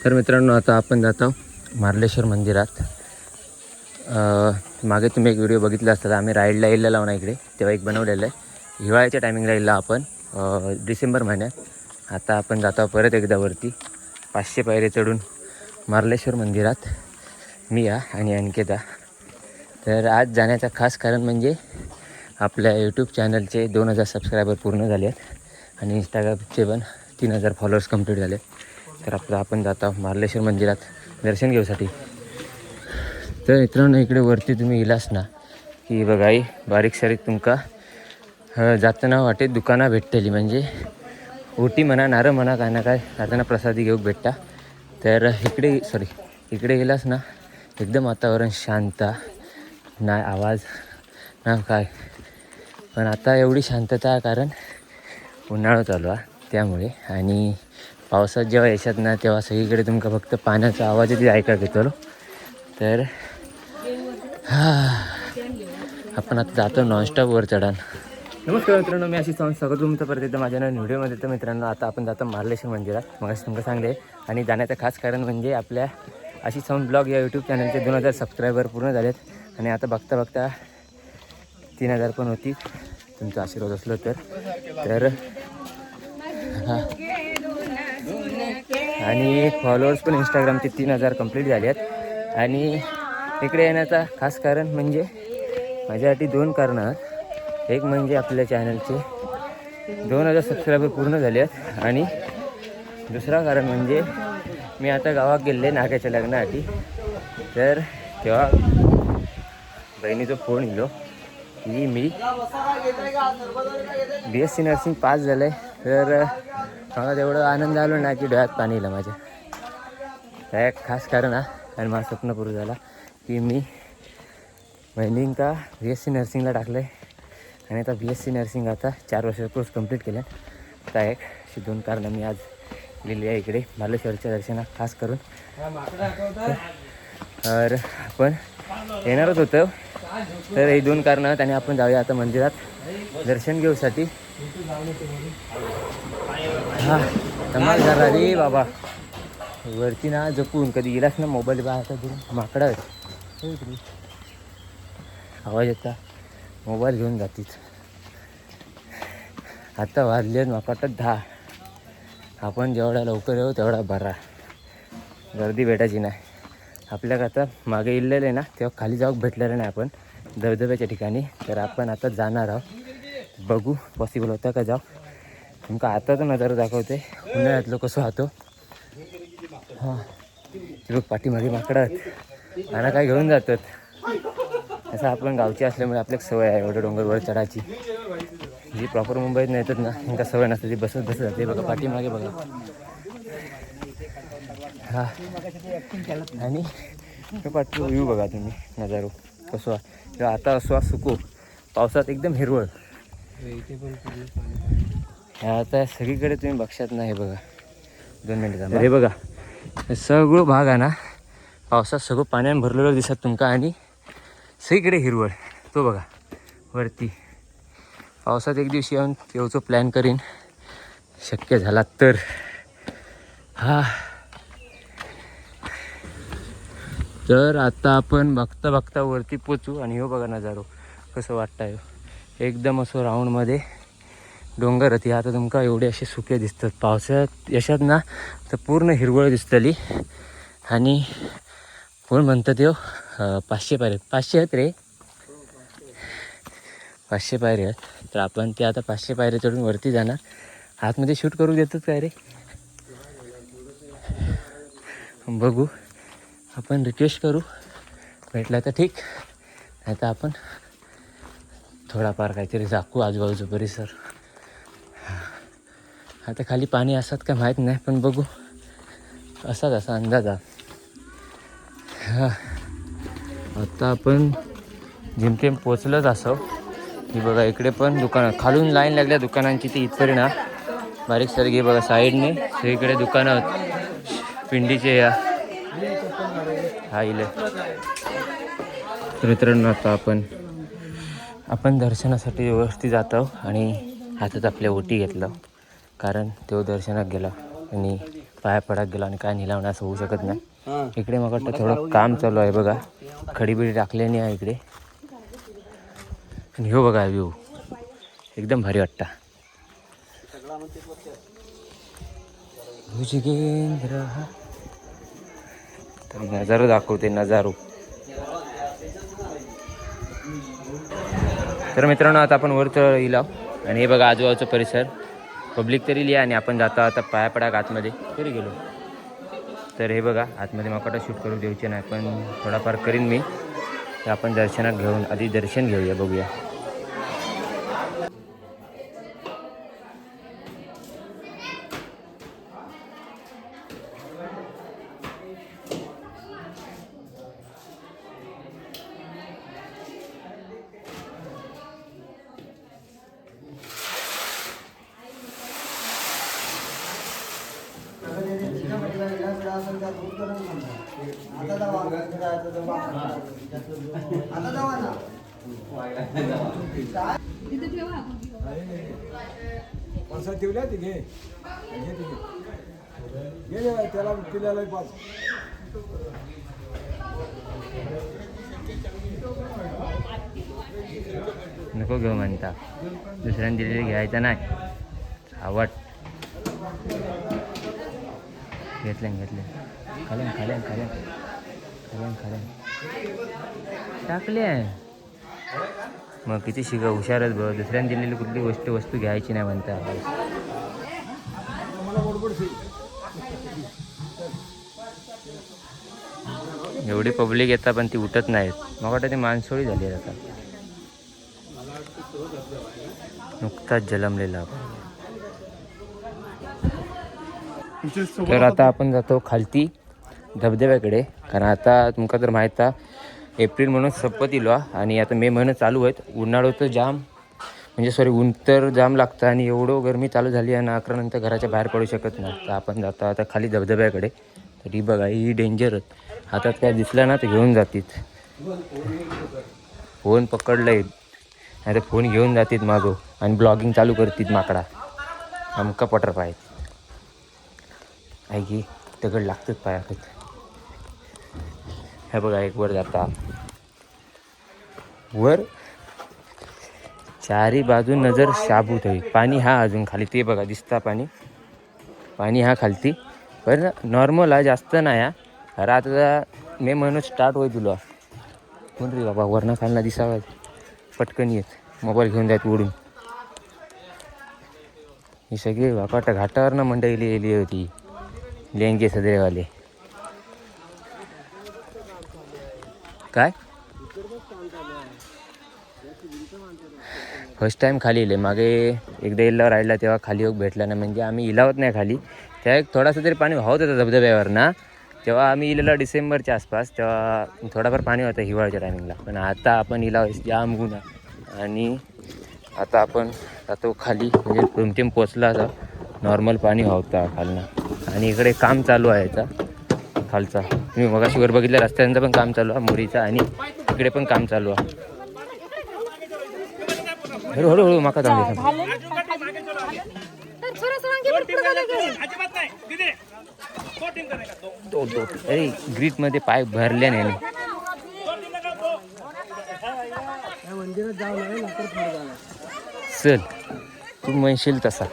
तर मित्रांनो आता आपण जातो मार्लेश्वर मंदिरात. मागे तुम्ही एक व्हिडिओ बघितला असता, आम्ही राईडला येलेला ना इकडे, तेव्हा एक बनवलेलं आहे. हिवाळ्याच्या टायमिंगला येईल आपण डिसेंबर महिन्यात. आता आपण जातो परत एकदा वरती 500 पायऱ्या चढून मार्लेश्वर मंदिरात, मी आणि अंकिता. तर आज जाण्याचं खास कारण म्हणजे आपल्या यूट्यूब चॅनलचे 2000 सबस्क्रायबर पूर्ण झाले आहेत आणि इंस्टाग्रामचे पण 3000 फॉलोअर्स कंप्लीट झाले. तर आपण जातो मार्लेश्वर मंदिरात दर्शन घेऊसाठी. तर मित्रांनो इकडे वरती तुम्ही येलास ना की बघा बारीक सारीक तुमका जाताना वाटेत दुकानं भेटतली, म्हणजे ओटी म्हणा नारळ म्हणा काय ना काय जाताना प्रसादी घेऊक भेटता. तर इकडे गेलास ना एकदम वातावरण शांत, ना आवाज ना काय. पण आता एवढी शांतता आहे कारण उन्हाळा चालू आहे त्यामुळे. आणि पावसात जेव्हा येशात ना तेव्हा सगळीकडे तुमका फक्त पाण्याचा आवाजच ऐकायला येतो. तर आपण आता जातो नॉनस्टॉप वर चढान. नमस्कार मित्रांनो, मी अशी स्वागत तुमचं परत एकदा माझ्या नवीन व्हिडिओमध्ये. तर मित्रांनो आता आपण जातो मार्लेश्वर मंदिरात, मग असं तुमचं सांगले. आणि जाण्याचं खास कारण म्हणजे आपल्या अशी साऊंड ब्लॉग या यूट्यूब चॅनलचे 2000 सबस्क्रायबर पूर्ण झालेत. आणि आता बघता बघता 3000 पण होती, तुमचा आशीर्वाद असलो तर. आणि फॉलोअर्स पण इंस्टाग्रामचे 3000 कंप्लीट झाले आहेत. आणि इकडे येण्याचा खास कारण म्हणजे माझ्यासाठी 2 कारणं आहेत. एक म्हणजे आपल्या चॅनलचे 2000 सबस्क्रायबर पूर्ण झाले आहेत, आणि दुसरा कारण म्हणजे मी आता गावात गेले नाग्याच्या लग्नासाठी. तर तेव्हा बहिणीचा फोन येलो की मी BSc नर्सिंग पास झालं आहे. तर मला तेवढं आनंद आलो ना की डोळ्यात पाणी येलं माझ्या. त्या एक खास कारण आहे. आणि माझं स्वप्न पूर्ण झाला की मी बहिणींका BSc नर्सिंगला टाकलं आहे. आणि आता BSc नर्सिंग आता 4 वर्षाचा कोर्स कंप्लीट केला. त्या एक अशी 2 कारणं मी आज लिहिली आहे इकडे मार्लेश्वरच्या दर्शनात खास करून. तर आपण येणारच होतं, तर हे 2 कारणं आहेत. आणि आपण जाऊया आता मंदिरात दर्शन घेऊसाठी. धमाल झाला रे बाबा. वरती ना जपून कधी गेलास ना मोबाईल बाहेर माकडा आवाज येता, मोबाईल घेऊन जातीत. आता वाजले माकाटात 10. आपण जेवढा लवकर येऊ तेवढा बरा, गर्दी भेटायची नाही. आपल्याला आता मागे इल्लेलं आहे ना तेव्हा खाली जाऊक भेटलेलं नाही आपण धबधब्याच्या ठिकाणी. तर आपण आता जाणार आहोत, बघू पॉसिबल होतं का जाऊ. तुमका आता तर नजारा दाखवते उन्हाळ्यातलं कसं राहतो. ते बघ पाठीमागे माकडं आहेत आणि काय घेऊन जातात. असं आपण गावची असल्यामुळे आपल्याला सवय आहे एवढं डोंगरवर चढायची. जी प्रॉपर मुंबईत नाही येतात ना त्यांना सवय नसते, ती बसत जाते. बघा पाठीमागे बघा. आणि पाठी व्ह्यू बघा तुम्ही, नजारो कसं किंवा आता असो सुको पावसात एकदम हिरवळ. आता सगळीकडे तुम्ही बघशात ना, हे बघा 2 मिनिटं हे बघा सगळं भाग आहे ना पावसात सगळं पाण्याने भरलेलं दिसत तुमका. आणि सगळीकडे हिरवळ. तो बघा वरती. पावसात एक दिवशी येऊन तेवढं प्लॅन करीन शक्य झाला तर. तर आता आपण बघता बघता वरती पोचू. आणि हो बघा नजारो कसं वाटतं, एकदम असं राऊंडमध्ये डोंगर होती. आता तुमका एवढे असे सुके दिसतात पावसात यशात ना, तर पूर्ण हिरवळ दिसतली. आणि कोण म्हणतात येऊ 500 पायऱ्या 500 आहेत रे, 500 पायऱ्या आहेत. तर आपण ते आता 500 पायऱ्या चढून वरती जाणार. आतमध्ये शूट करू देतात काय रे, बघू. आपण रिक्वेस्ट करू, भेटला तर ठीक, नाही तर आपण थोडाफार काहीतरी दाखवू आजूबाजूचा परिसर. आता खाली पाणी असतात का माहीत नाही, पण बघू असाच असा अंदाज आहे. आता आपण जिमतेम पोचलंच असं की बघा इकडे पण दुकानं खालून लाईन लागल्या दुकानांची. ती इथपर्यंत ना बारीक सारीक बघा साईडने सगळीकडे दुकानं आहेत पिंडीचे या इले. तर मित्रांनो आता आपण दर्शनासाठी व्यवस्थित जात आहोत. आणि हातात आपल्या ओटी घेतलं कारण तो दर्शनात गेला आणि पाया पडाक गेलो आणि काय निलावणं असं होऊ शकत नाही. इकडे मग वाटतं थोडं काम चालू आहे बघा, खडीबिडी टाकल्याने आहे इकडे. आणि ह्यो बघा व्ह्यू एकदम भारी वाटता. भुजगेंद्र तर नजारो दाखवते, नजारो. तर मित्रांनो आता आपण वर इला आणि हे बघा आजूबाजूचा परिसर, पब्लिक तरी लिहा आणि आपण जाता आता पाया पडा आतमध्ये तरी गेलो. तर हे बघा आतमध्ये माकाटा शूट करू द्यायचे नाही, पण थोडाफार करीन मी. तर आपण दर्शनात घेऊन आधी दर्शन घेऊया, बघूया. ठेवल्या ते घे त्याला पिल्याला पाच. नको घेऊ म्हणता, दुसऱ्याने दिलेली घ्यायचा नाही. आवड घेतल्यान खाल्यान खाल्यान खाल्यान खाल्यान खाल्यान टाकले. मग किती शिका हुशारच बघ, दुसऱ्याने दिलेली कुठली वस्तू घ्यायची नाही म्हणता. एवढी पब्लिक येतात पण ती उठत नाहीत. मग वाटतं ती माणसोळी झाली आहे आता, नुकताच जलमलेला. तर आता आपण जातो खालती धबधब्याकडे, कारण आता तुमका तर माहीत आहे एप्रिल म्हणून संपत इलो आणि आता मे महिना चालू आहेत. उन्हाळं तर जाम म्हणजे ऊन तर जाम लागतं आणि एवढं गरमी चालू झाली आहे ना, 11 नंतर घराच्या बाहेर पडू शकत नाही. तर आपण जातो आता खाली धबधब्याकडे. तर ही बघा ही डेंजरच, हातात काय दिसलं ना तर घेऊन जातीत. फोन पकडलंय नाही तर फोन घेऊन जातीत मागो आणि ब्लॉगिंग चालू करतील माकडा. आमका पटर पाय आहे की दगड लागतात पायात. हे बघा एक वर जाता, वर चारी बाजू नजर शाबूत आहे. पाणी हा अजून खाली ते बघा दिसता पाणी हा खालती, पण नॉर्मल हा, जास्त नाही हा. अरे आता मे महिना स्टार्ट होईल तुला कोण रे बाबा, वरना खालना दिसावा पटकन येत मोबाईल घेऊन जायत उडून. ही सगळी वापाटा घाटावर ना मंडळी येली होती, लेंगे सदरेवाले. काय फर्स्ट टाईम खाली येले, मागे एकदा इल्लावर राहिला तेव्हा खाली योग भेटला ना, म्हणजे आम्ही इलावत नाही खाली. त्या एक थोडासा तरी पाणी वाहत होतं धबधब्यावर ना, तेव्हा आम्ही इलेला डिसेंबरच्या आसपास, तेव्हा थोडाफार पाणी होतं हिवाळ्याच्या टायमिंगला. पण आता आपण इलाव जाम गुन्हा आणि आता आपण जातो खाली, म्हणजे प्रोमटेम पोचला असा नॉर्मल पाणी वाहता खालना. आणि इकडे काम चालू आहे याचा खालचा, तुम्ही मगाशी वर बघितल्या रस्त्यांचं पण काम चालू आहे मोरीचा, आणि इकडे पण काम चालू आहे. हळूहळू माका जाऊ अरे ग्रीट मध्ये पाय भरले नाही. चल तू म्हणशील तसा,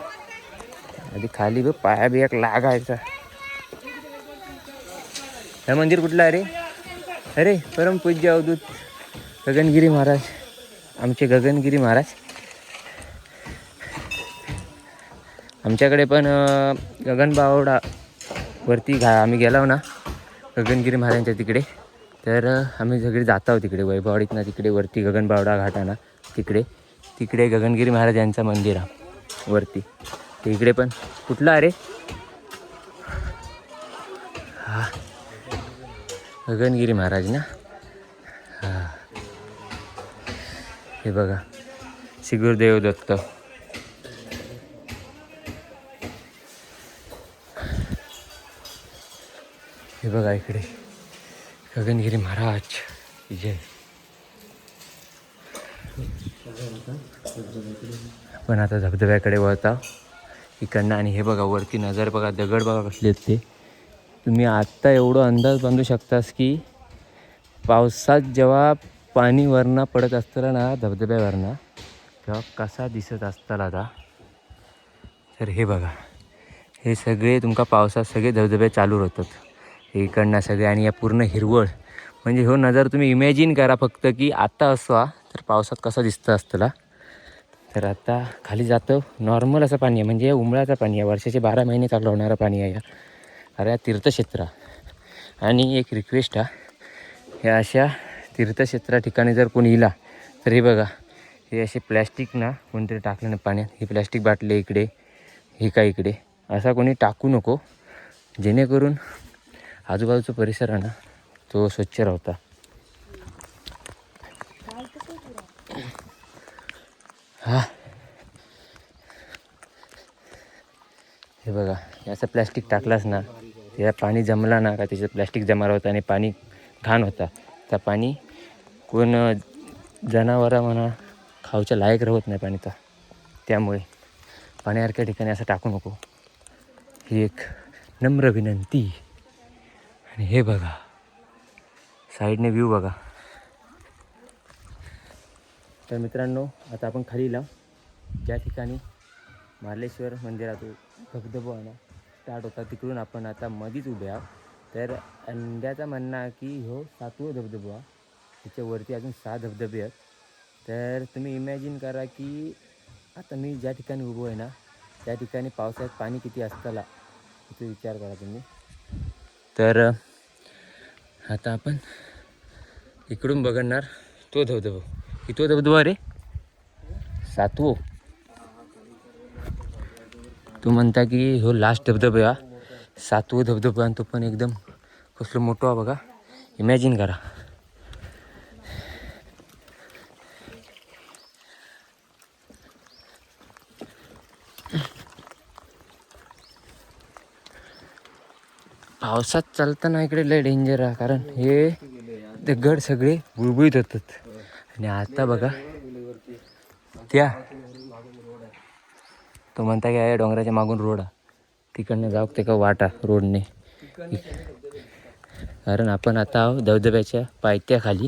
आधी खाली बघ पाया बियाक लागायचा. हे मंदिर कुठलं आहे रे? अरे परमपूज्य अवधूत गगनगिरी महाराज, आमचे गगनगिरी महाराज. आमच्याकडे पण गगनबावडा वरती आम्ही गेलो ना गगनगिरी महाराजांच्या तिकडे, तर आम्ही सगळे जात आहोत तिकडे वैभववाडीत ना, तिकडे वरती गगनबावडा घाटाना तिकडे गगनगिरी महाराज यांचं मंदिर आहे वरती. ते इकडे पण कुठलं अरे हा गगनगिरी महाराज ना. हा हे बघा श्री दत्त. हे बघा इकडे गगनगिरी महाराज जय. पण आता धबधब्याकडे वळता, इकडनं. आणि हे बघा वरती नजर बघा, दगड बघा कसले आहेत ते. तुम्ही आत्ता एवढं अंदाज बांधू शकतास की पावसात जेव्हा पाणी वरनं पडत असतं ना धबधब्यावरनं, तेव्हा कसा दिसत असताल आता. तर हे बघा, हे सगळे तुमका पावसात सगळे धबधबे चालू होतात इकडनं सगळे. आणि या पूर्ण हिरवळ, म्हणजे हो नजर तुम्ही इमॅजिन करा फक्त की आता असवा तर पावसात कसा दिसतं असतला. तर आता खाली जातं, नॉर्मल असं पाणी आहे, म्हणजे उमळाचं पाणी आहे, वर्षाचे 12 महिने चालू होणारं पाणी आहे. अरे तीर्थक्षेत्र. आणि एक रिक्वेस्ट आहे, ह्या अशा तीर्थक्षेत्रा ठिकाणी जर कोणी इला तर हे बघा, हे असे प्लॅस्टिक ना कोणतरी टाकलं ना पाण्यात, ही प्लॅस्टिक बाटली इकडे, हे काय इकडे, असा कोणी टाकू नको, जेणेकरून आजूबाजूचा परिसर आहे ना तो स्वच्छ राहता. हा हे बघा, असं प्लॅस्टिक टाकलास ना, त्या पाणी जमला ना का त्याच्यात प्लॅस्टिक जमा होतं आणि पाणी घाण होता. त्या पाणी कोण जनावरं म्हणा खाऊच्या लायक राहत नाही पाणी. तर त्यामुळे पाण्यासारख्या ठिकाणी असं टाकू नको, ही एक नम्र विनंती. आणि हे बघा साईडने व्ह्यू बघा. तर मित्रांनो, आता आपण खाली लाव ज्या ठिकाणी मार्लेश्वर मंदिरातून धबधबा आहे ना स्टार्ट होता, तिकडून आपण आता मधीच उभे आहोत. तर अंड्याचा म्हणणं आहे की हो 7वा धबधबा, त्याच्यावरती अजून 6 धबधबे आहेत. तर तुम्ही इमॅजिन करा की आता मी ज्या ठिकाणी उभो आहे ना त्या ठिकाणी पावसाळ्यात पाणी किती असताला, याचा विचार करा तुम्ही. तर आता आपण इकडून बघणार तो धबधबा. किती धबधबा रे? 7वो. तो म्हणता की हो लास्ट धबधबा, 7वो धबधबा, आणि तो पण एकदम कसलं मोठं आहे बघा, इमॅजिन करा. पावसात चालताना इकडे लय डेंजर आहे, कारण हे दगड सगळे बुळबुळीत होतात. आणि आता बघा त्या तो म्हणता की या डोंगराच्या मागून रोड आहे, तिकडनं जाऊ ते का वाटा रोडने. कारण आपण आता धबधब्याच्या पायथ्याखाली,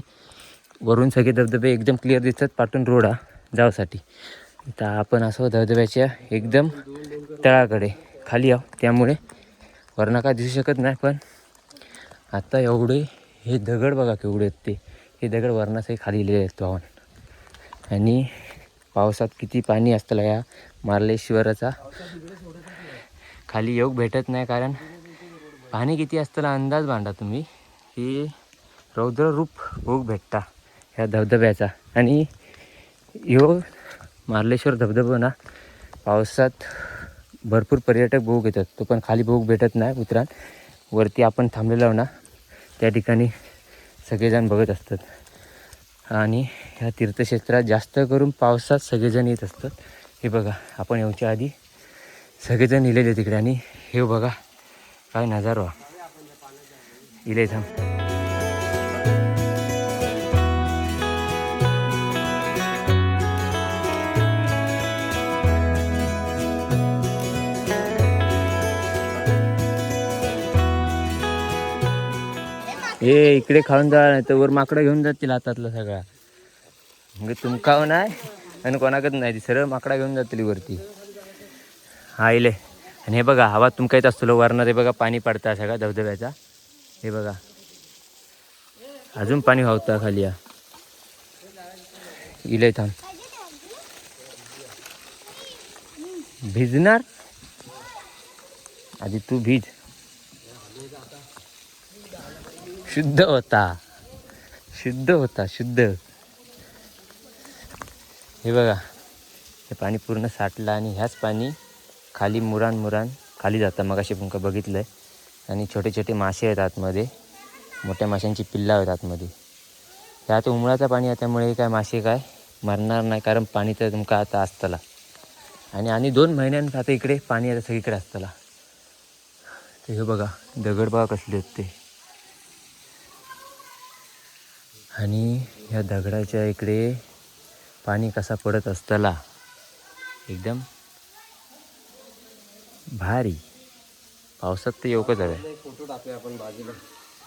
वरून सगळे धबधबे एकदम क्लिअर दिसतात, पाठून रोड आहे जाऊसाठी. तर आपण असं धबधब्याच्या एकदम तळाकडे खाली आहो, त्यामुळे वरनं काय दिसू शकत नाही. पण आता एवढे हे दगड बघा केवढे आहेत ते, हे दगड वरणासही खाली लिहिले आहेत वाहून. आणि पावसात किती पाणी असतं या मार्लेश्वराचा खाली येऊ भेटत नाही, कारण पाणी किती असतं अंदाज बांधा तुम्ही की रौद्र रूप बघू भेटता ह्या धबधब्याचा. आणि ह्यो मार्लेश्वर धबधबा ना पावसात भरपूर पर्यटक बघू येतात, तो पण खाली बघू भेटत नाही उतरान. वरती आपण थांबलेलो ना त्या ठिकाणी सगळेजण बघत असतात. आणि ह्या तीर्थक्षेत्रात जास्त करून पावसात सगळेजण येत असतात. हे बघा, आपण येऊच्या आधी सगळेजण इलेले तिकडे. आणि हे बघा काय नजारा इले थांब. ए इकडे खाऊन जा, नाही तर वर माकडं घेऊन जातील हातातला सगळा. म्हणजे तुमका नाही आणि कोणाकच नाही, ती सरळ माकडा घेऊन जातील वरती. हा इले. आणि हे बघा हवा तुमका येत असतो वरणार, हे बघा पाणी पडता सगळा धबधब्याचा. हे बघा अजून पाणी वाहता खाली या इले थांब. भिजणार आधी तू भिज. शुद्ध होता, शुद्ध होता, शुद्ध. हे बघा हे पाणी पूर्ण साठलं आणि ह्याच पाणी खाली मुरान खाली जातं. मग असे तुमका बघितलं आहे. आणि छोटे छोटे मासे आहेत आतमध्ये, मोठ्या माशांची पिल्ला आहेत आतमध्ये. ह्यात उमळाचं पाणी आहे त्यामुळे काय मासे काय मरणार नाही, कारण पाणी तर तुमका आता असतला. आणि 2 महिन्यांत आता इकडे पाणी आता सगळीकडे असतला. ते हे बघा दगड बघा कसले आहेत ते. आणि ह्या दगडाच्या इकडे पाणी कसा पडत असतला एकदम भारी. पावसात तर येऊकच हवं. फोटो टाकूया आपण बाजूला.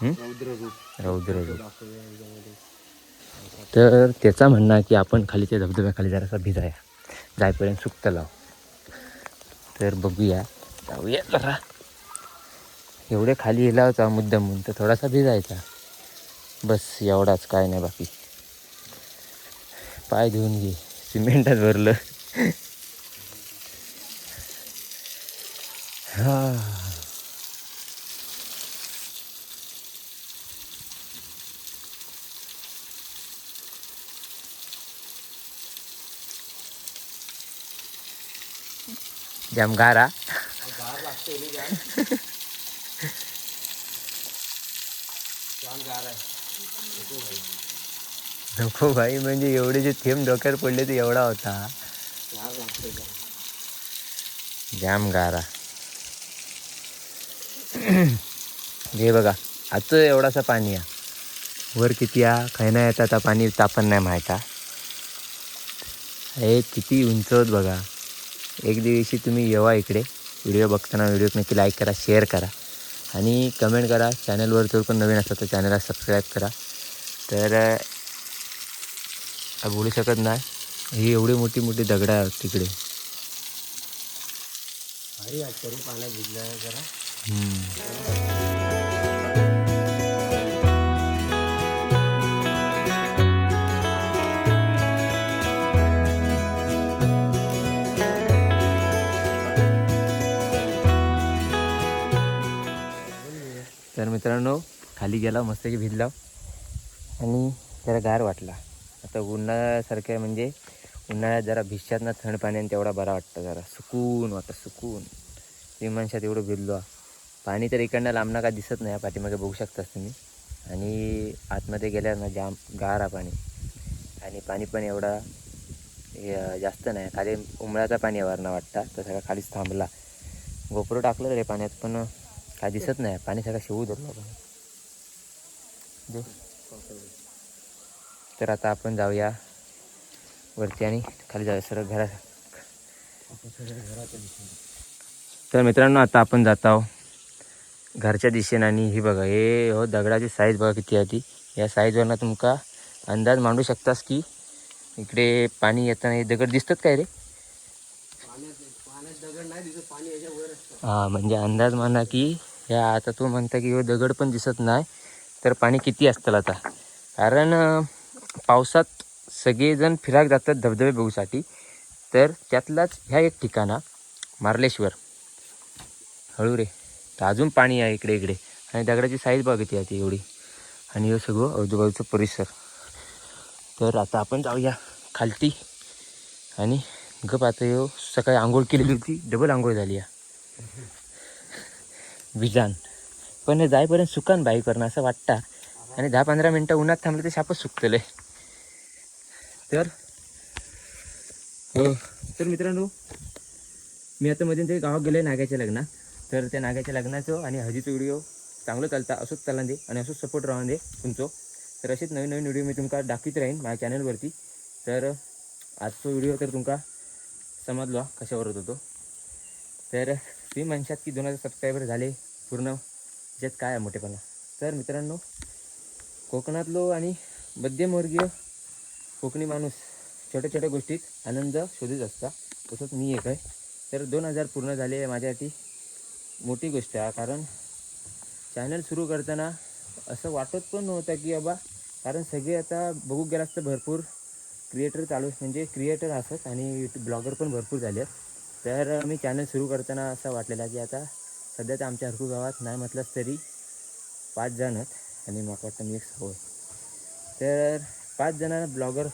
हं? रौद्र रूप रौद्र फोटो रूप. टाकूया याच्यामध्ये. तर त्याचा म्हणणं आहे की आपण खालीच्या धबधब्याखाली जरासा भिजाया जायपर्यंत सुकतं लाव. तर बघूया, जाऊया जरा. एवढे खाली येलाचा मुद्दाम म्हणून तर थोडासा भिजायचा बस, एवढाच, काय नाही बाकी. पाय धुवून घे, सिमेंटात भरलं. हा, जाम गारा. गार लागते रे जाम. छान गार आहे. नको भाई, म्हणजे एवढे जे थेंब डोक्यावर पडले ते एवढा होता. गार लागते जाम. जाम गारा. हे बघा, आता एवढासा पाणी आहे. वर किती आहे काय नाही येतात, आता पाणी तापण नाही माहिता. हे किती उंचवत बघा. एक दिवशी तुम्ही येवा इकडे. व्हिडिओ बघताना व्हिडिओ नक्की लाईक करा, शेअर करा आणि कमेंट करा. चॅनलवर जर पण नवीन असतात तर चॅनलला सबस्क्राईब करा. तर बोलू शकत नाही, ही एवढी मोठी मोठी दगडं आहेत तिकडे. भारी वाटतं रे पाण्यात भिजल्यावर जरा. तर मित्रांनो, खाली गेला, मस्तपैकी भिजला आणि जरा गार वाटला. आता उन्हाळ्यासारखं म्हणजे उन्हाळ्यात जरा भिजच्यात ना थंड पाण्याने तेवढा बरा वाटतं, जरा सुकून वाटतं, सुकून. विमानशात एवढं भिजलो. पाणी तर इकडनं लांबणं का दिसत नाही, पाठीमागे बघू शकताच तुम्ही. आणि आतमध्ये गेल्यावर ना जाम गार आहे पाणी. आणि पाणी पण एवढा जास्त नाही, खाली उमळाचा पाणी वरनं वाटतं. तर सगळा खालीच थांबला. गोप्रो टाकलं रे पाण्यात, पण काय दिसत नाही, पाणी सगळं शिवू धरलं पाणी. तर आता आपण जाऊया वरती आणि खाली जाऊया सरळ घरात. तर मित्रांनो, आता आपण जात आहोत घरच्या दिशेने. आणि ही बघा, हे हो दगडाची साईज बघा किती आहे ती. या साईजवरनं तुमका अंदाज मांडू शकतास की इकडे पाणी येताना हे दगड दिसतात काय रे. पाण्यात दगड नाही दिसत, पाणी याच्यावर असतं. हां, म्हणजे अंदाज माना की ह्या, आता तू म्हणता की हे दगड पण दिसत नाही, तर पाणी किती असतं आता. कारण पावसात सगळेजण फिरायला जातात धबधबे बघूसाठी. तर त्यातलाच ह्या एक ठिकाणा मार्लेश्वर. हळू रे, तर अजून पाणी आहे इकडे इकडे. आणि दगडाची साईज बघ किती आहे ती एवढी. आणि हे सगळं आजूबाजूचं परिसर. तर आता आपण जाऊया खालती. आणि गप आता येऊ, सकाळी आंघोळ केलेली होती, डबल आंघोळ झाली आहे विजान. पण जाईपर्यंत सुकान बाईकवरनं असं वाटतं. आणि 10-15 मिनटं उन्हात थांबलं तर शापच सुकतलं. तर हो, तर मित्रांनो, मी आता मध्ये ते गावात गेलो आहे नाग्याच्या लग्नात. तर त्या नाग्याच्या लग्नाचं आणि हळदीचं व्हिडिओ चांगलं चालता, असंच चालला दे आणि असंच सपोर्ट राहून दे तुमचं. तर असेच नवीन नवीन व्हिडिओ मी तुमका दाखवत राहीन माझ्या चॅनलवरती. तर आजचा व्हिडिओ तर तुमका समजलो कशावर होत होतो. तर तुम्ही म्हणशात की 2000 सबस्क्रायबर झाले पूर्ण, याच्यात काय आहे मोठेपणा. तर मित्रांनो, कोकणातलो आणि मध्यमवर्गीय कोकणी माणूस छोट्या छोट्या गोष्टीत आनंद शोधत असता, तसंच मी एक आहे. तर 2000 पूर्ण झाले माझ्यासाठी मोठी गोष्ट आहे. कारण चॅनल सुरू करताना असं वाटत पण नव्हतं की बाबा, कारण सगळे आता बघू गेलास तर भरपूर क्रिएटर चालू, म्हणजे क्रिएटर असत आणि यूट्यूब ब्लॉगर पण भरपूर झाले आहेत. तर मी चॅनल सुरू करताना असं वाटलेलं की आता सध्या तर आमच्या हरकू गावात नाही म्हटलंच तरी 5 जण आहेत आणि मला वाटतं मी एक होय. तर 5 जण ब्लॉगर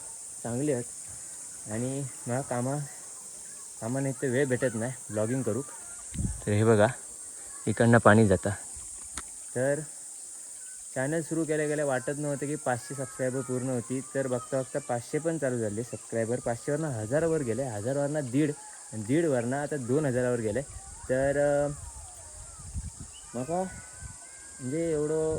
चांगले आहेत आणि मला कामा नाही तर वेळ भेटत नाही ब्लॉगिंग करू. तर हे बघा, इकडनं पाणी जातं. तर चॅनल सुरू केल्या गेल्या वाटत नव्हतं की 500 सबस्क्रायबर पूर्ण होती. तर बघता बघता 500 पण चालू झाले सबस्क्रायबर. 500वरनं 1000वर गेले, 1000वरनं 1,500 आणि 1,500वरनं आता 2000वर गेले. तर मला म्हणजे एवढं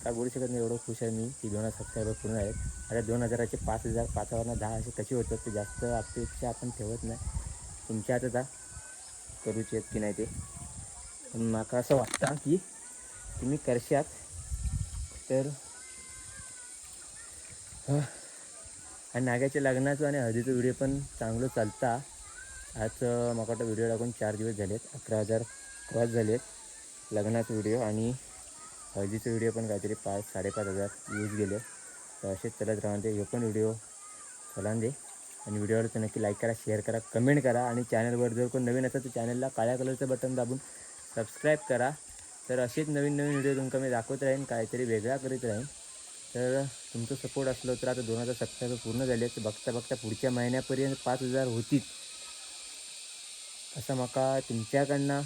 काय बोलू शकत नाही, एवढं खुश आहे मी की 2000 सबस्क्रायबर पूर्ण आहेत. आता 2000चे 5000, 5000वरनं 10 असे कसे होतात ते जास्त अपेक्षा आपण ठेवत नाही. तुमच्या हातात. करूचे आहेत की नाही ते, पण म्हाका असं वाटतं की तुम्ही करशात तर. आणि नाग्याच्या लग्नाचं आणि हळदीचं व्हिडिओ पण चांगलं चालता. आज म्हाका वाटतं व्हिडिओ टाकून 4 दिवस झालेत, 11,000 क्रॉस झालेत लग्नाचा व्हिडिओ, आणि हळदीचा व्हिडिओ पण काहीतरी 5,000-5,500 व्ह्यूज गेले. तर असेच चलत राहून ते, हे पण व्हिडिओ चलान दे. आणि व्हिडिओवर तर नक्की लाईक करा, शेअर करा, कमेंट करा, आणि चॅनलवर जर कोण नवीन असेल तर चॅनलला काळ्या कलरचं बटन दाबून सबस्क्राईब करा. तर असेच नवीन नवीन व्हिडिओ तुमका मी दाखवत राहीन, काहीतरी वेगळा करीत राहीन. तर तुमचं सपोर्ट असलं तर आता 2,000 सबस्क्रायबर पूर्ण झाले आहेत, बघता बघता पुढच्या महिन्यापर्यंत 5,000 होतील असं माका तुमच्याकडनं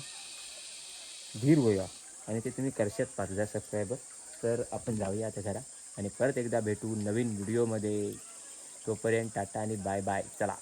धीर होया. आणि ते तुम्ही करशात 5,000 सबस्क्रायबर. तर आपण जाऊया आता घरा आणि परत एकदा भेटू नवीन व्हिडिओमध्ये. तोपर्यंत टाटा आणि बाय बाय. चला.